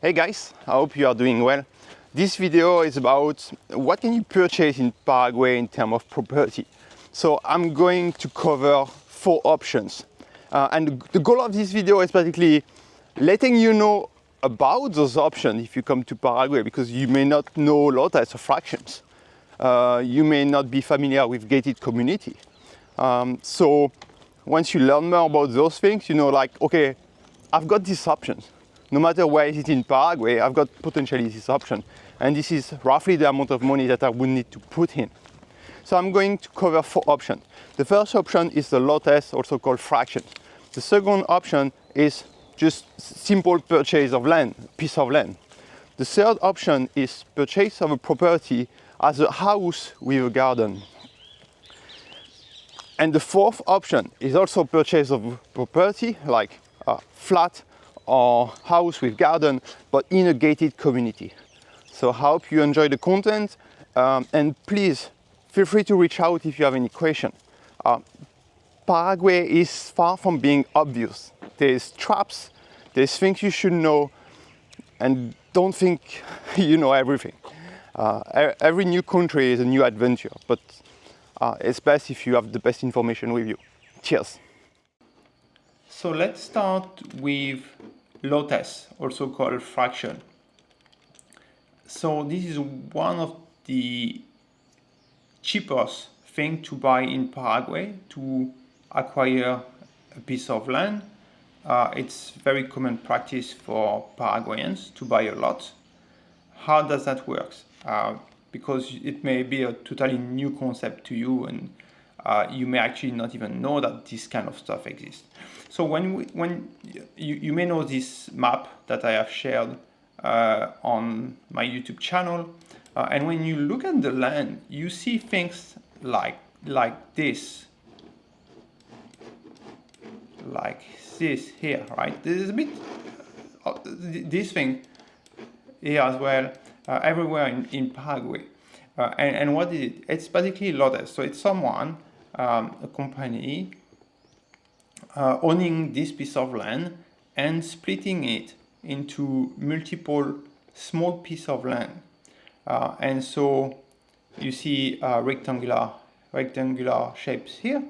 Hey guys, I hope you are doing well. This video is about what can you purchase in Paraguay in terms of property. So I'm going to cover 4 options. And the goal of this video is basically letting you know about those options if you come to Paraguay, because you may not know a lot of fractions. You may not be familiar with gated community. So once you learn more about those things, you know, like, okay, I've got these options. No matter where is it in Paraguay, I've got potentially this option. And this is roughly the amount of money that I would need to put in. So I'm going to cover 4 options. The first option is the lotes, also called fractions. The second option is just simple purchase of land, piece of land. The third option is purchase of a property as a house with a garden. And the fourth option is also purchase of property, like a flat or house with garden, but in a gated community. So I hope you enjoy the content, and please feel free to reach out if you have any question. Paraguay is far from being obvious. There's traps, there's things you should know, and don't think you know everything. Every new country is a new adventure, but it's best if you have the best information with you. Cheers. So let's start with lotes, also called fraction. So this is one of the cheapest thing to buy in Paraguay to acquire a piece of land. It's very common practice for Paraguayans to buy a lot. How does that work? Because it may be a totally new concept to you, and you may actually not even know that this kind of stuff exists. So when you may know this map that I have shared on my YouTube channel, and when you look at the land, you see things like this here, right? There's a bit this thing here as well, everywhere in Paraguay. And what is it? It's basically lotes. So it's someone, a company, owning this piece of land and splitting it into multiple small pieces of land. And so you see rectangular shapes here.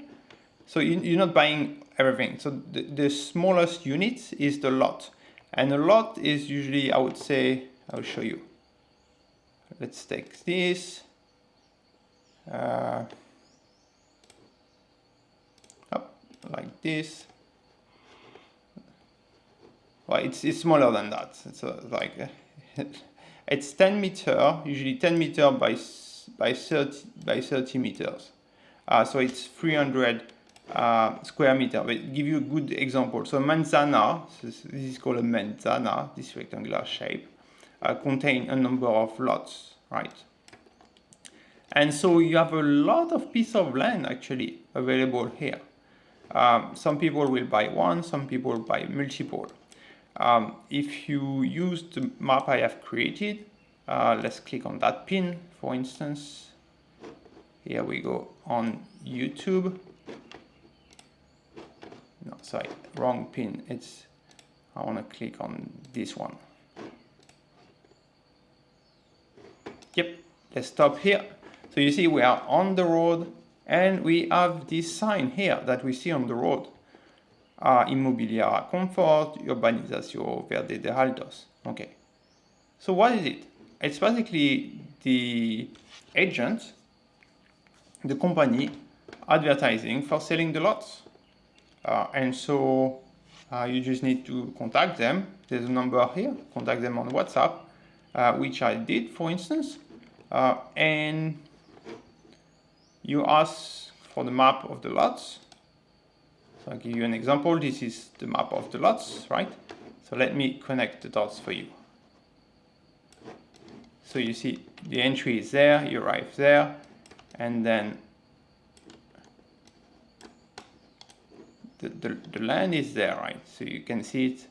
So you're not buying everything. So the smallest unit is the lot. And a lot is usually, I would say, I'll show you. Let's take this. Like this. Well, it's smaller than that. It's like it's 10 meter, usually 10 meter by 30 meters. So it's 300 square meter. But give you a good example. So manzana, this is called a manzana, this rectangular shape, contain a number of lots, right? And so you have a lot of piece of land actually available here. Some people will buy one, some people buy multiple. If you use the map I have created, let's click on that pin, for instance. Here we go on YouTube. No, sorry, wrong pin. I want to click on this one. Yep, let's stop here. So you see we are on the road, and we have this sign here that we see on the road. Inmobiliaria Confort, Urbanización Verde de Altos. Okay. So what is it? It's basically the agent, the company, advertising for selling the lots. And so you just need to contact them. There's a number here. Contact them on WhatsApp, which I did, for instance. And you ask for the map of the lots. So I'll give you an example. This is the map of the lots, right? So let me connect the dots for you. So you see the entry is there, you arrive there, and then the land is there, right? So you can see it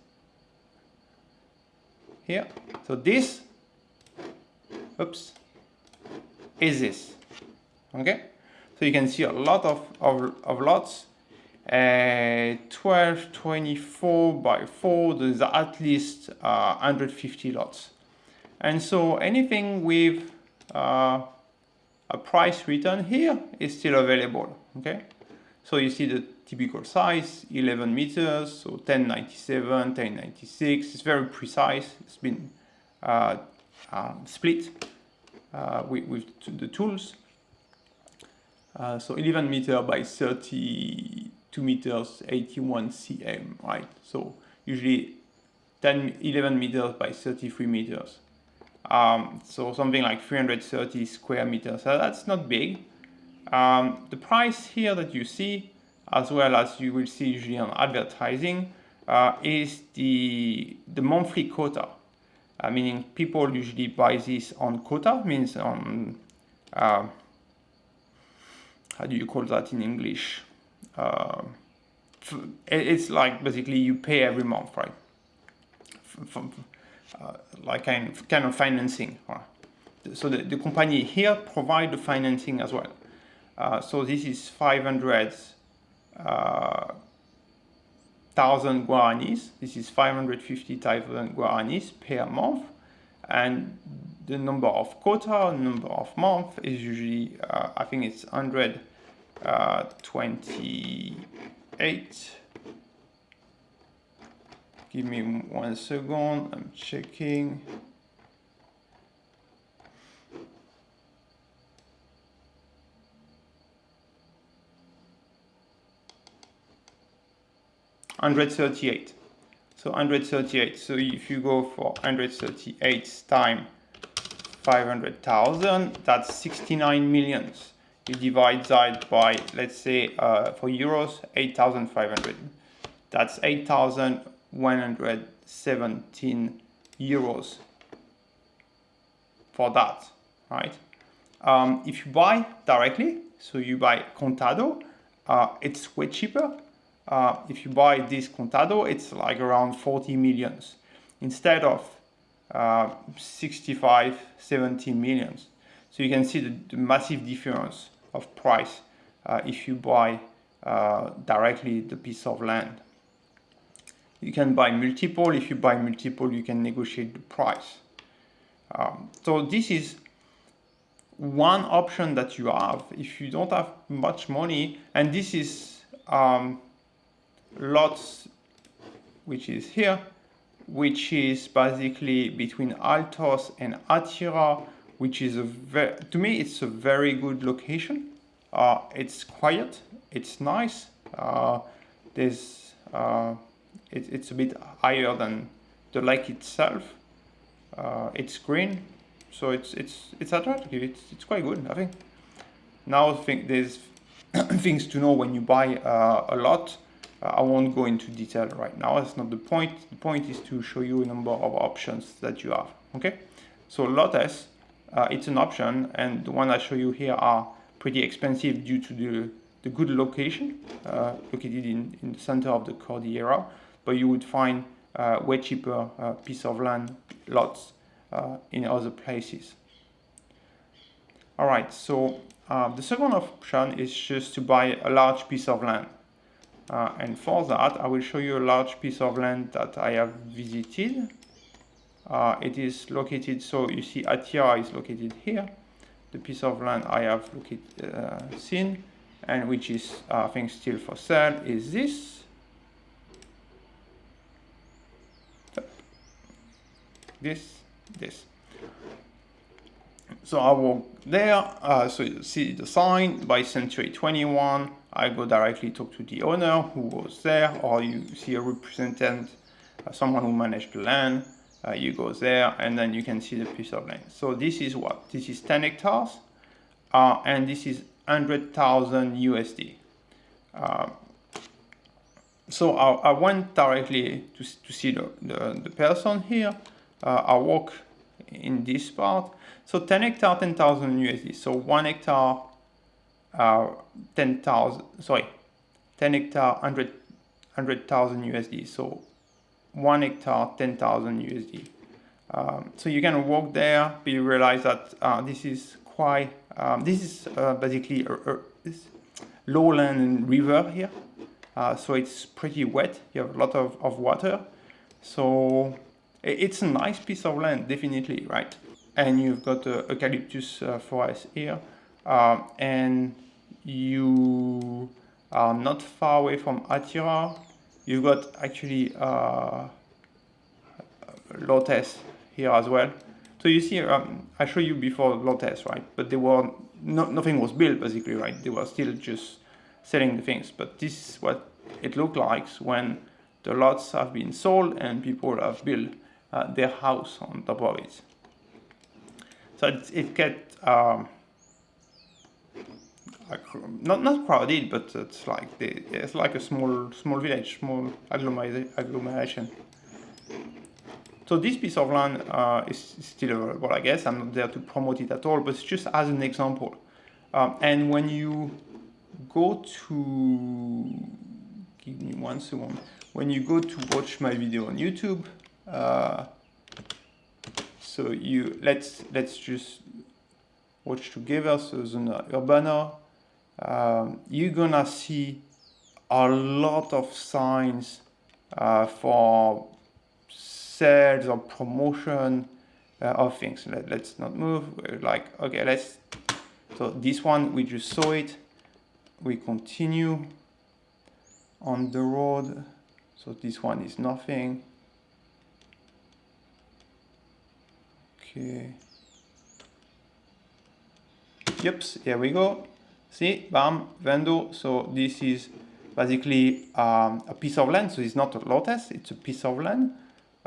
here. So this, is this, okay? So you can see a lot of lots. 1224 by 4, there's at least 150 lots. And so anything with a price written here is still available, okay? So you see the typical size, 11 meters, so 1097, 1096, it's very precise, it's been split with the tools. So 11 meters by 32 meters, 81 cm, right? So usually 11 meters by 33 meters. So something like 330 square meters. So that's not big. The price here that you see, as well as you will see usually on advertising, is the monthly quota. Meaning people usually buy this on quota, means on how do you call that in English? It's like basically you pay every month, right? Like kind of financing. So the company here provide the financing as well. So this is 500,000 guaranis. This is 550,000 guaranis per month. And the number of quota, number of month is usually, I think it's 128. Give me 1 second, I'm checking. $138. So 138. So if you go for 138 times 500,000, that's 69 millions. You divide that by, let's say, for euros, 8,500. That's 8,117 euros for that, right? If you buy directly, so you buy contado, it's way cheaper. If you buy this contado, it's like around 40 millions instead of 65, 70 millions. So you can see the massive difference of price if you buy directly the piece of land. You can buy multiple. If you buy multiple, you can negotiate the price. So this is one option that you have if you don't have much money, and this is lots, which is here, which is basically between Altos and Atira, which is to me it's a very good location. It's quiet, it's nice. It's a bit higher than the lake itself. It's green, so it's attractive. It's quite good, I think. Now I think there's things to know when you buy a lot. I won't go into detail right now. That's not the point. The point is to show you a number of options that you have. Okay, so lotes, it's an option, and the one I show you here are pretty expensive due to the good location, located in the center of the Cordillera. But you would find way cheaper piece of land lots in other places. All right, so the second option is just to buy a large piece of land. And for that, I will show you a large piece of land that I have visited. It is located, so you see Atira is located here. The piece of land I have seen, and which is, I think, still for sale, is this. This. So I walk there, so you see the sign, by Century 21. I go directly talk to the owner who was there, or you see a representative, someone who managed the land. You go there, and then you can see the piece of land. So this is what? This is 10 hectares, and this is 100,000 USD. So I went directly to see the person here. I walk in this part. So 10 hectare, 10,000 USD. So 1 hectare, 10,000. Sorry, 10 hectare, 100,000 USD. So 1 hectare, 10,000 USD. So you can walk there, but you realize that this is quite. This is basically this lowland and river here. so it's pretty wet. You have a lot of water, so it's a nice piece of land, definitely, right? And you've got a eucalyptus forest here, and you are not far away from Atira. You've got actually Lotes here as well. So you see, I showed you before Lotes, right? But they were nothing was built basically, right? They were still just selling the things. But this is what it looked like when the lots have been sold and people have built their house on top of it. So it gets not crowded, but it's like a small village, small agglomeration. So this piece of land is still available, I guess. I'm not there to promote it at all, but it's just as an example. And when you go to, give me 1 second, when you go to watch my video on YouTube, so let's just watch together. So Zona Urbana, you're gonna see a lot of signs for sales or promotion of things. Let's not move. We're like, okay, so this one, we just saw it. We continue on the road. So this one is nothing. Okay. Yep, here we go. See, bam, Vendo. So this is basically a piece of land. So it's not a Lotus, it's a piece of land.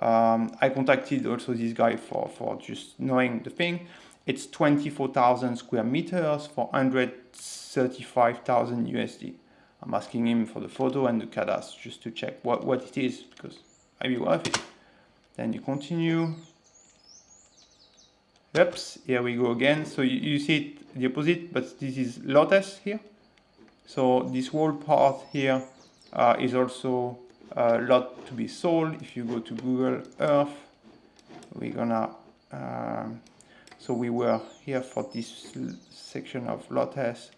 I contacted also this guy for just knowing the thing. It's 24,000 square meters for 135,000 USD. I'm asking him for the photo and the cadastre just to check what it is, because it might be worth it. Then you continue. Oops, here we go again. So you see it the opposite, but this is Lotus here. So this whole part here is also a lot to be sold. If you go to Google Earth, we're gonna so we were here for this section of Lotus,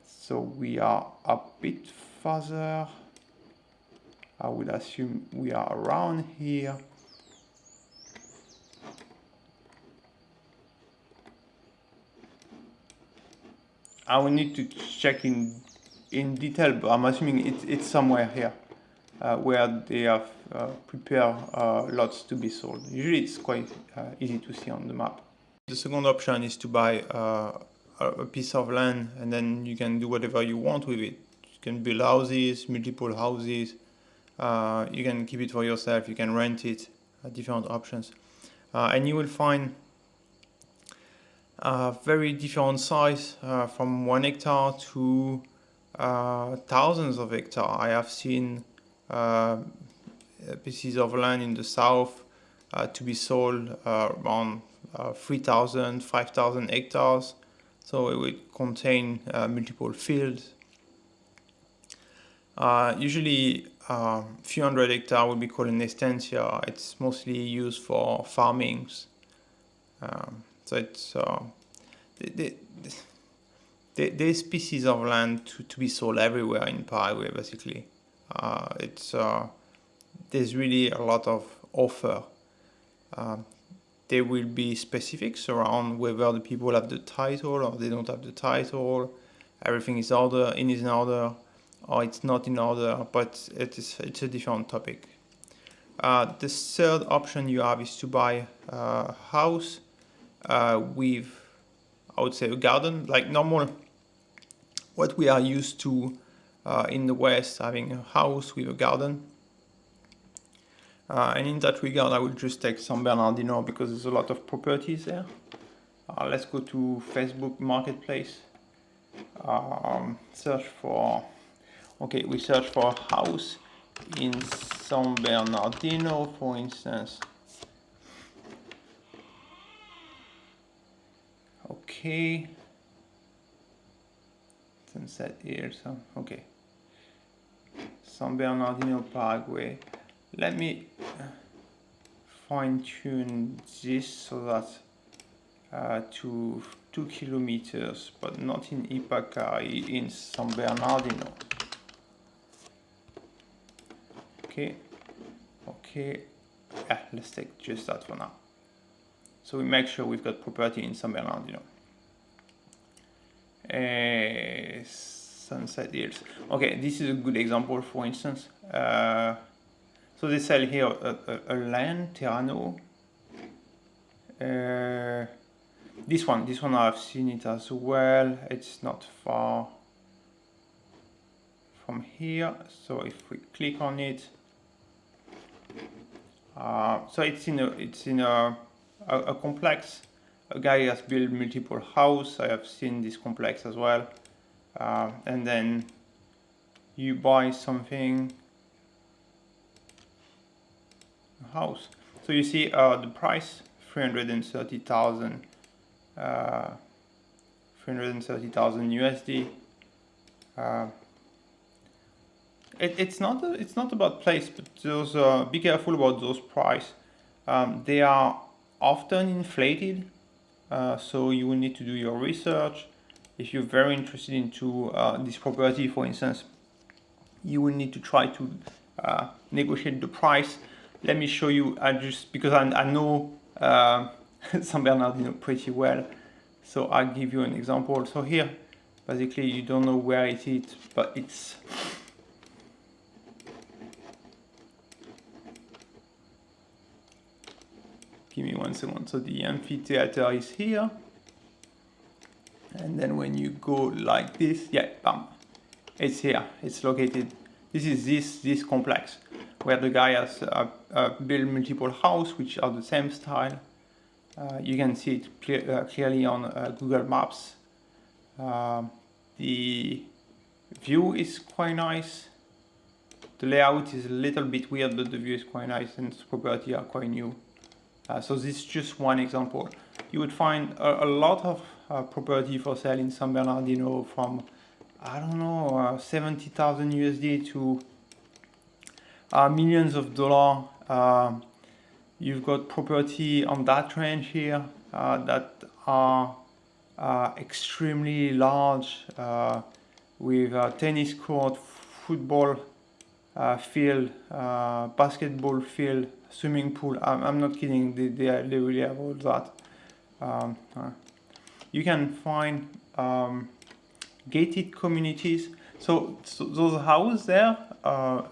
so we are a bit further. I would assume we are around here. I will need to check in detail, but I'm assuming it's somewhere here where they have prepared lots to be sold. Usually it's quite easy to see on the map. The second option is to buy a piece of land, and then you can do whatever you want with it. You can build houses, multiple houses. You can keep it for yourself. You can rent it. Different options, and you will find very different size from 1 hectare to thousands of hectares. I have seen pieces of land in the south to be sold around 3,000, 5,000 hectares. So it would contain multiple fields. Usually a few hundred hectares would be called an estancia. It's mostly used for farmings. So it's there's pieces of land to be sold everywhere in Paraguay. Basically, there's really a lot of offer. There will be specifics around whether the people have the title or they don't have the title. Everything is in order, or it's not in order. But it's a different topic. The third option you have is to buy a house with, I would say, a garden, like normal, what we are used to in the West, having a house with a garden. And in that regard, I will just take San Bernardino because there's a lot of properties there. Let's go to Facebook Marketplace. Search for, okay, we search for a house in San Bernardino, for instance. Okay. Sunset Hills, okay. San Bernardino, Paraguay. Let me fine-tune this so that to 2 kilometers, but not in Ipacay, in San Bernardino. Okay. Yeah, let's take just that for now. So we make sure we've got property in San Bernardino. Sunset Hills. Okay, this is a good example, for instance. So they sell here a land, Terrano. This one I've seen it as well. It's not far from here. So if we click on it, so it's in a complex. A guy has built multiple houses. I have seen this complex as well. And then you buy something, a house. So you see the price, 330,000 USD. It's not about place, but those be careful about those price. They are often inflated, so you will need to do your research. If you're very interested into this property, for instance, you will need to try to negotiate the price. Let me show you, just because I know San Bernardino pretty well, so I'll give you an example. So here, basically, you don't know where it is, but it's give me 1 second. So the amphitheater is here. And then when you go like this, yeah, bam, it's here, it's located. This is this complex where the guy has built multiple houses which are the same style. You can see it clearly on Google Maps. The view is quite nice. The layout is a little bit weird, but the view is quite nice, and the property are quite new. So this is just one example. You would find a lot of property for sale in San Bernardino from, I don't know, 70,000 USD to millions of dollars. You've got property on that range here that are extremely large, with tennis court, football field, basketball field, swimming pool. I'm not kidding, they really have all that. You can find gated communities. So those houses there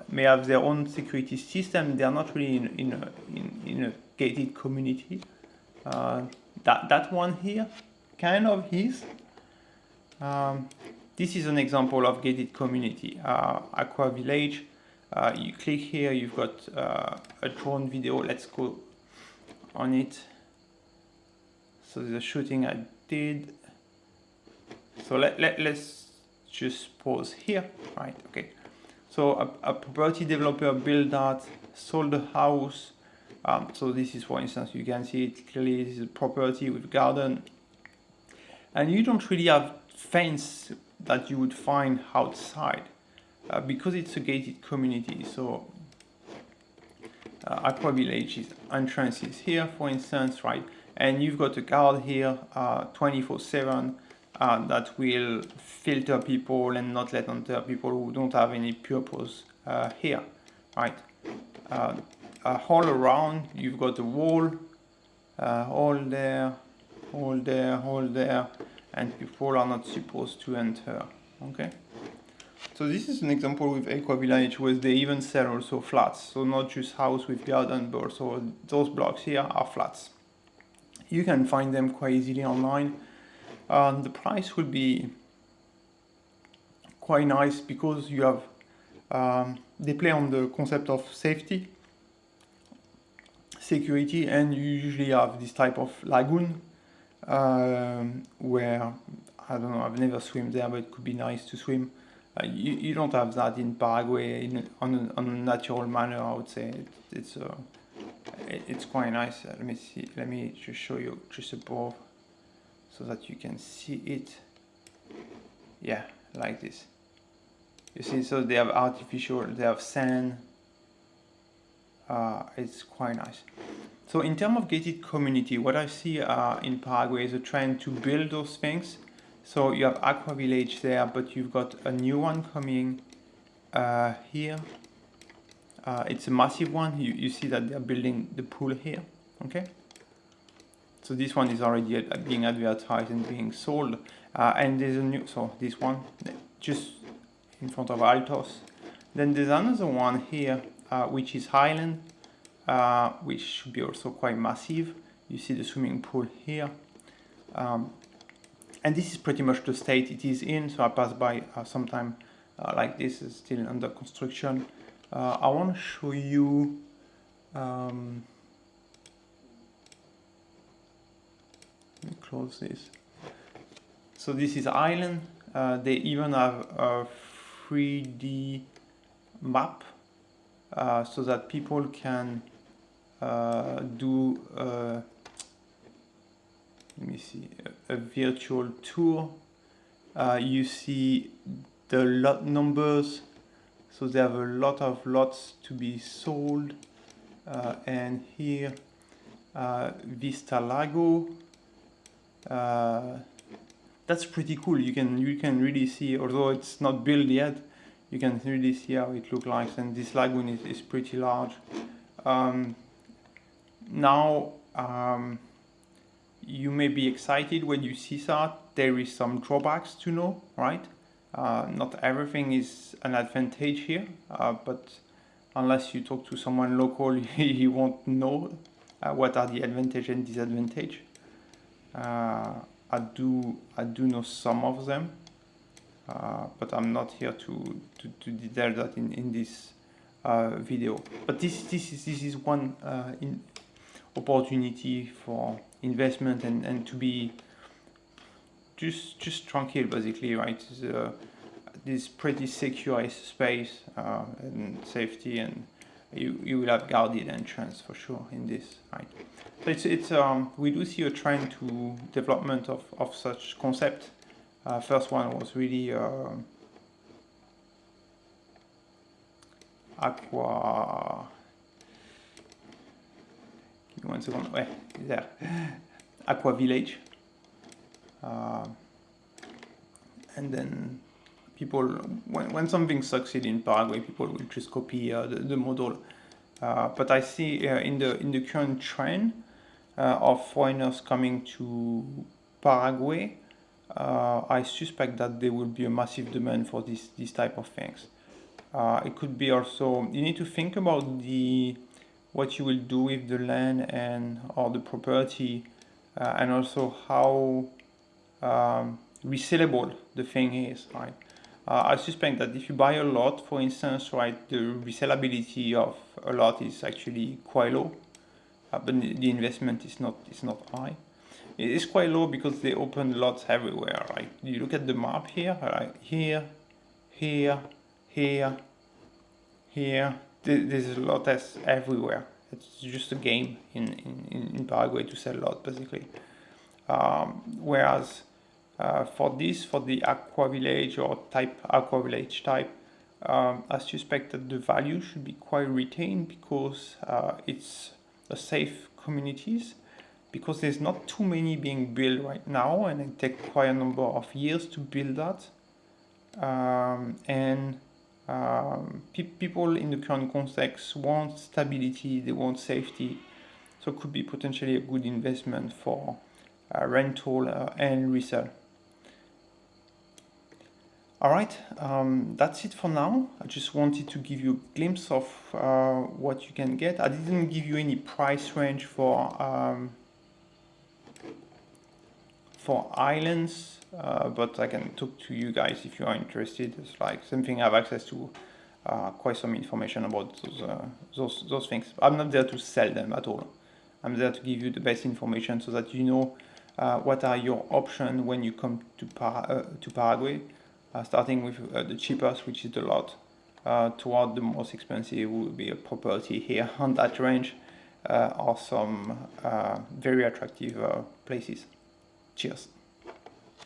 may have their own security system. They are not really in a gated community. That one here kind of is. This is an example of gated community. Aqua Village. You click here, you've got a drone video. Let's go on it. So the shooting I did. So let's just pause here, right? Okay. So a property developer built that, sold the house. So this is, for instance, you can see it clearly. This is a property with garden, and you don't really have fence that you would find outside because it's a gated community. So Aqua Village's entrance is here, for instance, right? And you've got a guard here 24/7 that will filter people and not let enter people who don't have any purpose here, right? All around, you've got a wall, all there, and people are not supposed to enter, okay? So this is an example with Aqua Village where they even sell also flats. So not just house with garden, but also those blocks here are flats. You can find them quite easily online. The price will be quite nice because you have, they play on the concept of safety, security, and you usually have this type of lagoon where, I don't know, I've never swum there, but it could be nice to swim. You don't have that in Paraguay on a natural manner, I would say. It's quite nice. Let me see. Let me just show you just above so that you can see it. Yeah, like this. You see, so they have artificial, they have sand. It's quite nice. So in terms of gated community, what I see in Paraguay is a trend to build those things. So you have Aqua Village there, but you've got a new one coming here. It's a massive one. You see that they're building the pool here. Okay. So this one is already being advertised and being sold. And there's a new, so this one just in front of Altos. Then there's another one here, which is Highland, which should be also quite massive. You see the swimming pool here. And this is pretty much the state it is in. So I passed by sometime like this, is still under construction. I want to show you let me close this. So this is Island. They even have a 3D map so that people can do let me see, a virtual tour. You see the lot numbers, so they have a lot of lots to be sold. And here Vista Lago, that's pretty cool. You can really see, although it's not built yet, you can really see how it looks like, and this lagoon is pretty large. Now you may be excited when you see that. There is some drawbacks to know, right? Not everything is an advantage here, but unless you talk to someone local, you won't know what are the advantage and disadvantage. I do know some of them, but I'm not here to detail that in this video. But this is one opportunity for investment and to be just tranquil, basically, right? This pretty secure space and safety, and you will have guarded entrance for sure in this, right? So it's we do see a trend to development of such concept. First one was really Aqua. Give me 1 second. Ouais, there. Aqua Village. And then people, when something succeeds in Paraguay, people will just copy the model. But I see in the current trend of foreigners coming to Paraguay, I suspect that there will be a massive demand for this type of things. It could be also, you need to think about what you will do with the land or the property, and also how resellable the thing is, right? I suspect that if you buy a lot, for instance, right, the resellability of a lot is actually quite low, but the investment is not high. It is quite low because they open lots everywhere, right? You look at the map here, right? Here. There's a lot everywhere. It's just a game in Paraguay to sell lot, basically. Whereas for the Aqua Village or Aqua Village type, I suspect that the value should be quite retained because it's a safe communities, because there's not too many being built right now, and it takes quite a number of years to build that. People in the current context want stability, they want safety, so it could be potentially a good investment for rental and resale. Alright, that's it for now. I just wanted to give you a glimpse of what you can get. I didn't give you any price range for islands, but I can talk to you guys if you are interested. It's like something I have access to quite some information about those things. I'm not there to sell them at all. I'm there to give you the best information so that you know what are your options when you come to Paraguay, starting with the cheapest, which is the lot, toward the most expensive will be a property here on that range, or some very attractive places. Cheers.